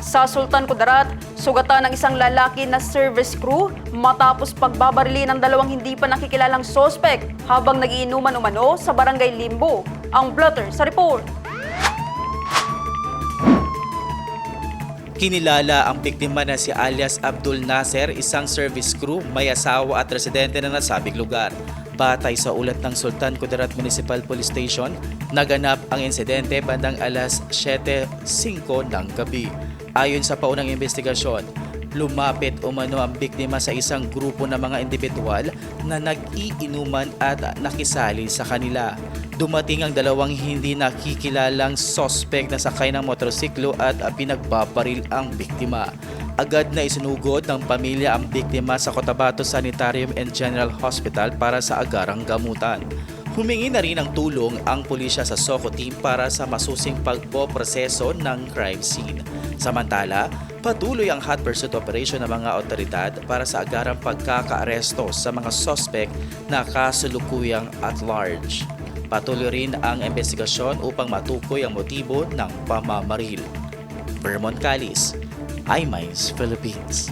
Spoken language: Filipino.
Sa Sultan Kudarat, sugatan ng isang lalaki na service crew matapos pagbabarili ng dalawang hindi pa nakikilalang sospek habang nagiinuman umano sa Barangay Limbo. Ang blotter sa report. Kinilala ang biktima na si alias Abdul Nasser, isang service crew, may asawa at residente na nasabing lugar. Batay sa ulat ng Sultan Kudarat Municipal Police Station, naganap ang insidente bandang alas 7:05 ng gabi. Ayon sa paunang investigasyon, lumapit umano ang biktima sa isang grupo ng mga individual na nag-iinuman at nakisali sa kanila. Dumating ang dalawang hindi nakikilalang sospek na sakay ng motorsiklo at pinagbabaril ang biktima. Agad na isinugod ng pamilya ang biktima sa Cotabato Sanitarium and General Hospital para sa agarang gamutan. Humingi na rin ng tulong ang pulisya sa SOCO team para sa masusing pagpoproseso ng crime scene. Samantala, patuloy ang hot pursuit operation ng mga otoridad para sa agarang pagkakaaresto sa mga suspect na kasalukuyang at large. Patuloy rin ang investigasyon upang matukoy ang motibo ng pamamaril. Vermont Calis, iMinds Philippines.